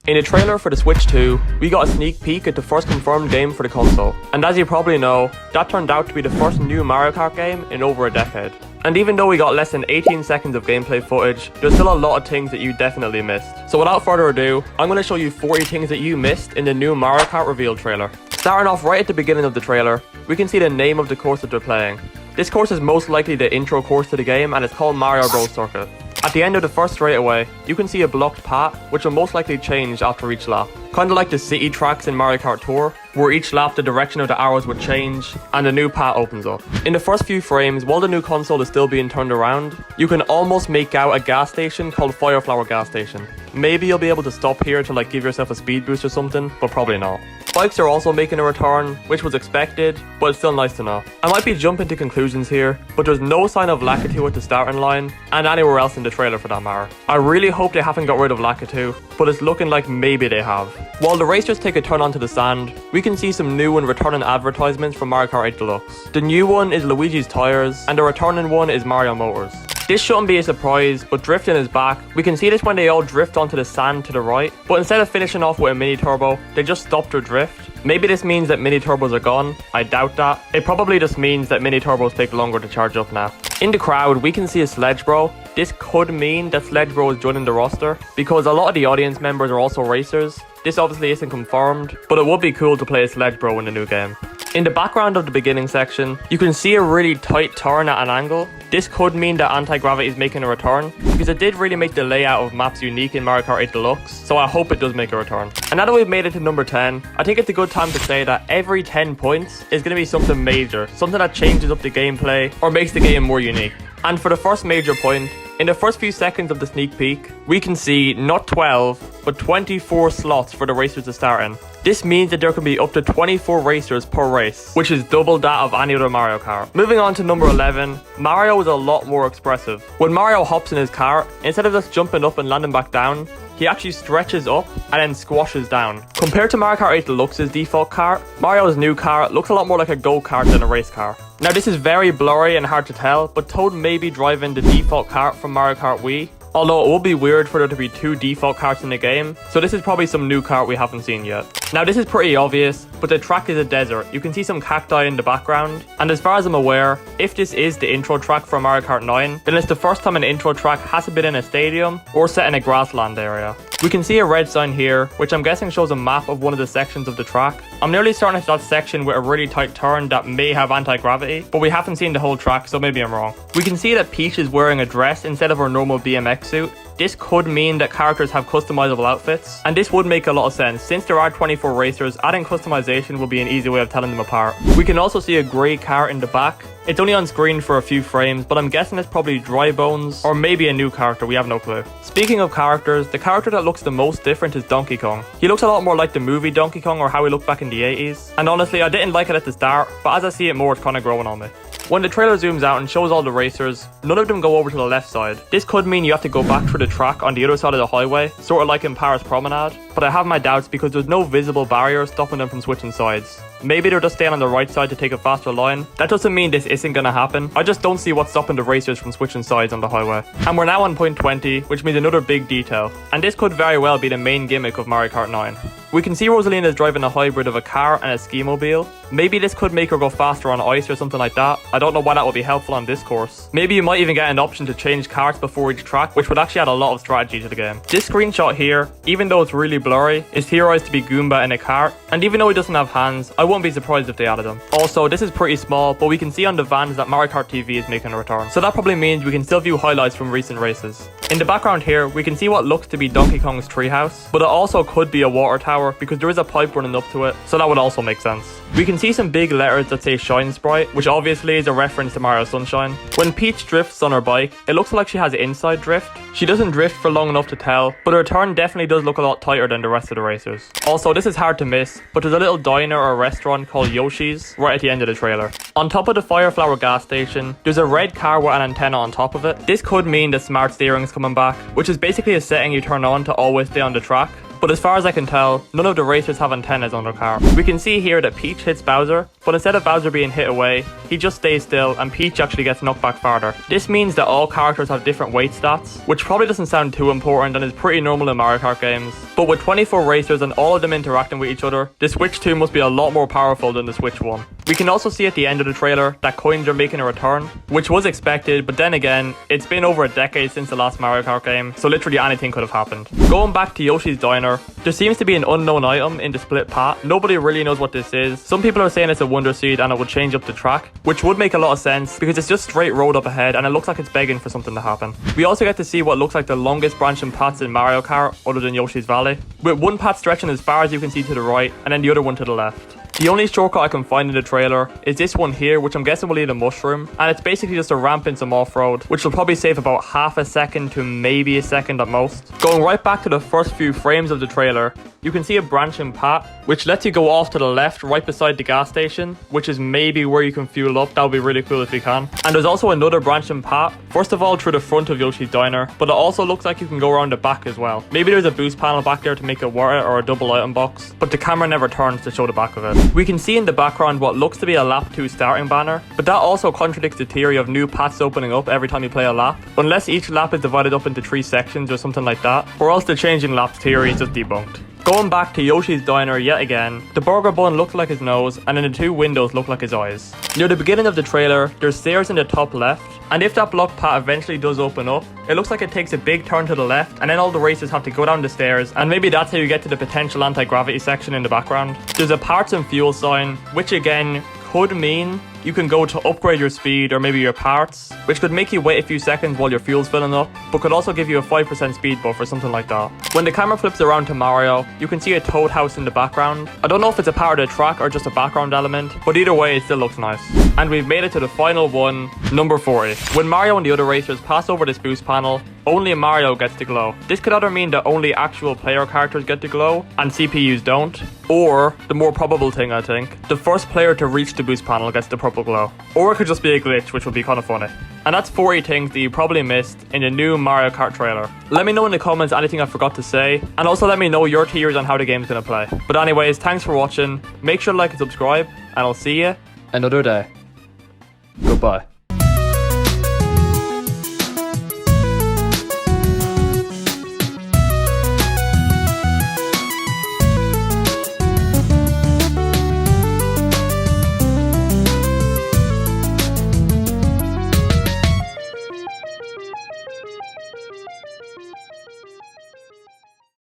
In the trailer for the Switch 2, we got a sneak peek at the first confirmed game for the console. And as you probably know, that turned out to be the first new Mario Kart game in over a decade. And even though we got less than 18 seconds of gameplay footage, there's still a lot of things that you definitely missed. So without further ado, I'm going to show you 40 things that you missed in the new Mario Kart reveal trailer. Starting off right at the beginning of the trailer, we can see the name of the course that they're playing. This course is most likely the intro course to the game and it's called Mario Bros Circuit. At the end of the first straightaway, you can see a blocked path, which will most likely change after each lap. Kinda like the city tracks in Mario Kart Tour, where each lap the direction of the arrows would change, and a new path opens up. In the first few frames, while the new console is still being turned around, you can almost make out a gas station called Fireflower Gas Station. Maybe you'll be able to stop here to give yourself a speed boost or something, but probably not. Bikes are also making a return, which was expected, but it's still nice to know. I might be jumping to conclusions here, but there's no sign of Lakitu at the starting line, and anywhere else in the trailer for that matter. I really hope they haven't got rid of Lakitu, but it's looking like maybe they have. While the racers take a turn onto the sand, we can see some new and returning advertisements from Mario Kart 8 Deluxe. The new one is Luigi's Tires, and the returning one is Mario Motors. This shouldn't be a surprise, but drifting is back. We can see this when they all drift onto the sand to the right, but instead of finishing off with a mini turbo, they just stopped their drift. Maybe this means that mini turbos are gone. I doubt that. It probably just means that mini turbos take longer to charge up now. In the crowd, we can see a Sledge Bro. This could mean that Sledge Bro is joining the roster, because a lot of the audience members are also racers. This obviously isn't confirmed, but it would be cool to play a Sledge Bro in the new game. In the background of the beginning section, you can see a really tight turn at an angle. This could mean that anti-gravity is making a return, because it did really make the layout of maps unique in Mario Kart 8 Deluxe, so I hope it does make a return. And now that we've made it to number 10, I think it's a good time to say that every 10 points is going to be something major, something that changes up the gameplay or makes the game more unique. And for the first major point, in the first few seconds of the sneak peek, we can see not 12, but 24 slots for the racers to start in. This means that there can be up to 24 racers per race, which is double that of any other Mario Kart. Moving on to number 11, Mario is a lot more expressive. When Mario hops in his cart, instead of just jumping up and landing back down, he actually stretches up and then squashes down. Compared to Mario Kart 8 Deluxe's default cart, Mario's new cart looks a lot more like a go-kart than a race car. Now this is very blurry and hard to tell, but Toad may be driving the default cart from Mario Kart Wii. Although it would be weird for there to be two default carts in the game, so this is probably some new cart we haven't seen yet. Now this is pretty obvious, but the track is a desert. You can see some cacti in the background, and as far as I'm aware, if this is the intro track for Mario Kart 9, then it's the first time an intro track hasn't been in a stadium or set in a grassland area. We can see a red sign here, which I'm guessing shows a map of one of the sections of the track. I'm nearly starting at that section with a really tight turn that may have anti-gravity, but we haven't seen the whole track, so maybe I'm wrong. We can see that Peach is wearing a dress instead of her normal BMX suit. This could mean that characters have customizable outfits, and this would make a lot of sense. Since there are 24 racers, adding customization will be an easy way of telling them apart. We can also see a grey cart in the back. It's only on screen for a few frames, but I'm guessing it's probably Dry Bones, or maybe a new character, we have no clue. Speaking of characters, the character that looks the most different is Donkey Kong. He looks a lot more like the movie Donkey Kong or how he looked back in the 80s. And honestly, I didn't like it at the start, but as I see it more, it's kinda growing on me. When the trailer zooms out and shows all the racers, none of them go over to the left side. This could mean you have to go back through the track on the other side of the highway, sort of like in Paris Promenade, but I have my doubts because there's no visible barrier stopping them from switching sides. Maybe they're just staying on the right side to take a faster line. That doesn't mean this isn't gonna happen. I just don't see what's stopping the racers from switching sides on the highway. And we're now on point 20, which means another big detail. And this could very well be the main gimmick of Mario Kart 9. We can see Rosalina is driving a hybrid of a car and a ski mobile. Maybe this could make her go faster on ice or something like that. I don't know why that would be helpful on this course. Maybe you might even get an option to change carts before each track, which would actually add a lot of strategy to the game. This screenshot here, even though it's really blurry, is theorized to be Goomba in a cart, and even though he doesn't have hands, I wouldn't be surprised if they added him. Also, this is pretty small, but we can see on the vans that Mario Kart TV is making a return, so that probably means we can still view highlights from recent races. In the background here, we can see what looks to be Donkey Kong's treehouse, but it also could be a water tower because there is a pipe running up to it, so that would also make sense. We can see some big letters that say Shine Sprite, which obviously is a reference to Mario Sunshine. When Peach drifts on her bike, it looks like she has inside drift. She doesn't drift for long enough to tell, but her turn definitely does look a lot tighter than the rest of the racers. Also, this is hard to miss, but there's a little diner or restaurant called Yoshi's right at the end of the trailer. On top of the Fireflower gas station, there's a red car with an antenna on top of it. This could mean that smart steering is coming back, which is basically a setting you turn on to always stay on the track. but as far as I can tell, none of the racers have antennas on their car. We can see here that Peach hits Bowser, but instead of Bowser being hit away, he just stays still and Peach actually gets knocked back farther. This means that all characters have different weight stats, which probably doesn't sound too important and is pretty normal in Mario Kart games. But with 24 racers and all of them interacting with each other, the Switch 2 must be a lot more powerful than the Switch 1. We can also see at the end of the trailer that coins are making a return, which was expected, but then again, it's been over a decade since the last Mario Kart game, so literally anything could have happened. Going back to Yoshi's Diner, there seems to be an unknown item in the split path. Nobody really knows what this is. Some people are saying it's a Wonder Seed and it would change up the track, which would make a lot of sense because it's just straight road up ahead and it looks like it's begging for something to happen. We also get to see what looks like the longest branching paths in Mario Kart other than Yoshi's Valley, with one path stretching as far as you can see to the right and then the other one to the left. The only shortcut I can find in the trailer is this one here, which I'm guessing will lead a mushroom, and it's basically just a ramp in some off-road, which will probably save about half a second to maybe a second at most. Going right back to the first few frames of the trailer, you can see a branching path, which lets you go off to the left right beside the gas station, which is maybe where you can fuel up. That would be really cool if you can. And there's also another branching path, first of all through the front of Yoshi's Diner, but it also looks like you can go around the back as well. Maybe there's a boost panel back there to make it worth it or a double item box, but the camera never turns to show the back of it. We can see in the background what looks to be a lap 2 starting banner, but that also contradicts the theory of new paths opening up every time you play a lap, unless each lap is divided up into 3 sections or something like that, or else the changing laps theory is just debunked. Going back to Yoshi's Diner yet again, the burger bun looked like his nose and then the 2 windows look like his eyes. Near the beginning of the trailer, there's stairs in the top left, and if that block path eventually does open up, it looks like it takes a big turn to the left and then all the racers have to go down the stairs, and maybe that's how you get to the potential anti-gravity section in the background. There's a parts and fuel sign, which again could mean you can go to upgrade your speed or maybe your parts, which could make you wait a few seconds while your fuel's filling up, but could also give you a 5% speed buff or something like that. When the camera flips around to Mario, you can see a Toad house in the background. I don't know if it's a part of the track or just a background element, but either way it still looks nice. And we've made it to the final one, number 40. When Mario and the other racers pass over this boost panel, only Mario gets to glow. This could either mean that only actual player characters get to glow and CPUs don't, or the more probable thing I think, the first player to reach the boost panel gets the purple glow. Or it could just be a glitch, which would be kind of funny. And that's 40 things that you probably missed in the new Mario Kart trailer. Let me know in the comments anything I forgot to say, and also let me know your theories on how the game's gonna play. But anyways, thanks for watching, make sure to like and subscribe, and I'll see you another day. Goodbye.